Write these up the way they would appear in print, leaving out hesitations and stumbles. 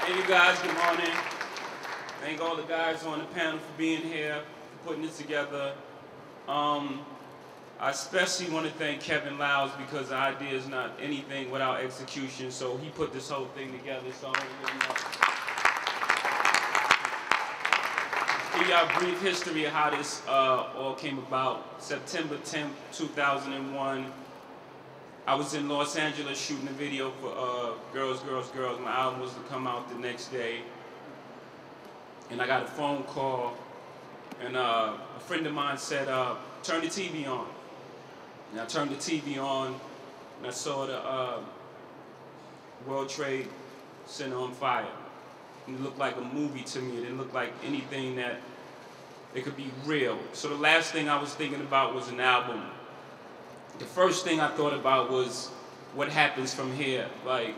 Hey, you guys, good morning. Thank all the guys on the panel for being here, for putting this together. I especially want to thank Kevin Liles because the idea is not anything without execution, so he put this whole thing together, so I want to give him up. Give y'all a brief history of how this all came about. September 10th, 2001, I was in Los Angeles shooting a video for Girls, Girls, Girls. My album was to come out the next day. And I got a phone call, and a friend of mine said, turn the TV on. And I turned the TV on, and I saw the World Trade Center on fire. And it looked like a movie to me. It didn't look like anything that it could be real. So the last thing I was thinking about was an album. The first thing I thought about was what happens from here. Like,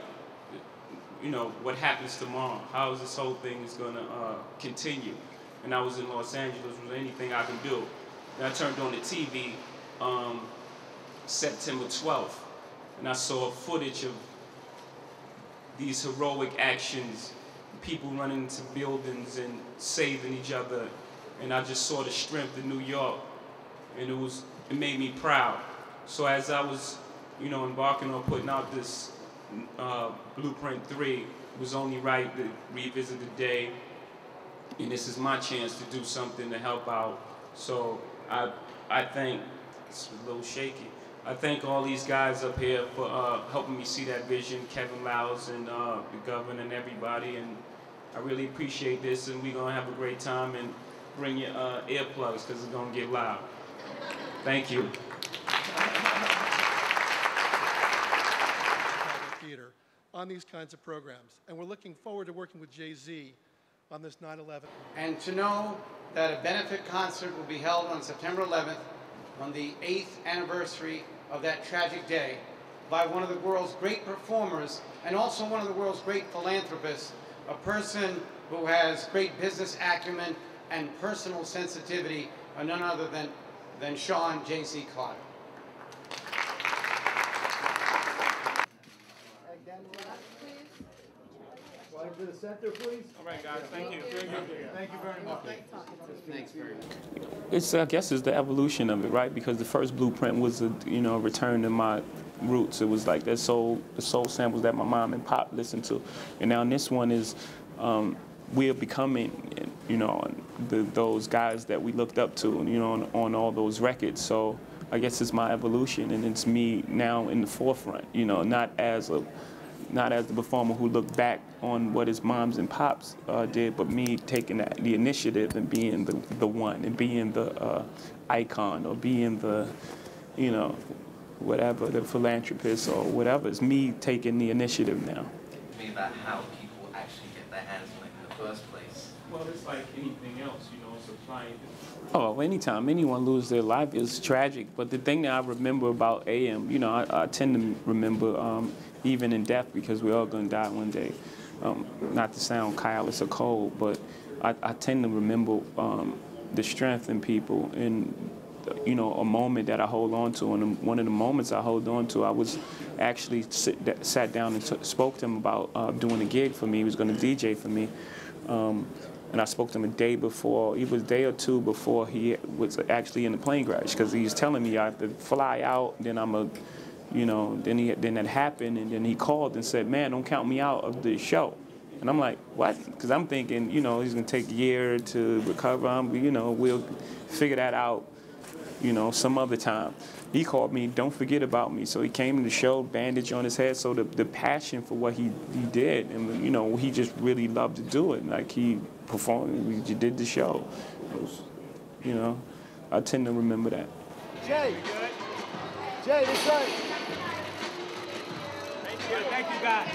you know, what happens tomorrow? How is this whole thing is gonna continue? And I was in Los Angeles. Was there anything I can do? And I turned on the TV September 12th, and I saw footage of these heroic actions, people running into buildings and saving each other, and I just saw the strength of New York, and it made me proud. So as I was, you know, embarking on putting out this Blueprint 3, it was only right to revisit the day, and this is my chance to do something to help out. So I think, it's a little shaky, I thank all these guys up here for helping me see that vision, Kevin Liles and the governor and everybody, and I really appreciate this, and we're gonna have a great time, and bring your earplugs, because it's gonna get loud. Thank you. Theater on these kinds of programs, and we're looking forward to working with Jay-Z on this 9/11. And to know that a benefit concert will be held on September 11th, on the 8th anniversary of that tragic day, by one of the world's great performers and also one of the world's great philanthropists, a person who has great business acumen and personal sensitivity, none other than Sean J.C. Carter. Slide to the center, please. All right, guys, thank you. Thank you very much. Thanks very much. I guess it's the evolution of it, right? Because the first Blueprint was a, you know, return to my roots. It was like the soul samples that my mom and pop listened to, and now this one is we're becoming, you know, those guys that we looked up to, you know, on all those records. So I guess it's my evolution, and it's me now in the forefront, you know, not as the performer who looked back on what his moms and pops did, but me taking the initiative and being the one, and being the icon, or being the, you know, whatever, the philanthropist or whatever. It's me taking the initiative now. Me about how people actually get their hands on it in the first place. Well, it's like anything else, you know, it's applying. Oh, anytime anyone loses their life is tragic, but the thing that I remember about AM, you know, I tend to remember even in death, because we're all going to die one day. Not to sound callous or cold, but I tend to remember the strength in people, and, you know, a moment that I hold on to. And one of the moments I hold on to, I was actually sat down and spoke to him about doing a gig for me. He was going to DJ for me. And I spoke to him a day before, it was a day or two before he was actually in the plane crash, because he was telling me I have to fly out, then you know, then that happened, and then he called and said, man, don't count me out of the show. And I'm like, what? Because I'm thinking, you know, he's going to take a year to recover. You know, we'll figure that out, you know, some other time. He called me, don't forget about me. So he came to the show, bandage on his head. So the passion for what he did, and, you know, he just really loved to do it. Like, he performed, we did the show. It was, you know, I tend to remember that. Jay, Jay, this side. Thank you guys.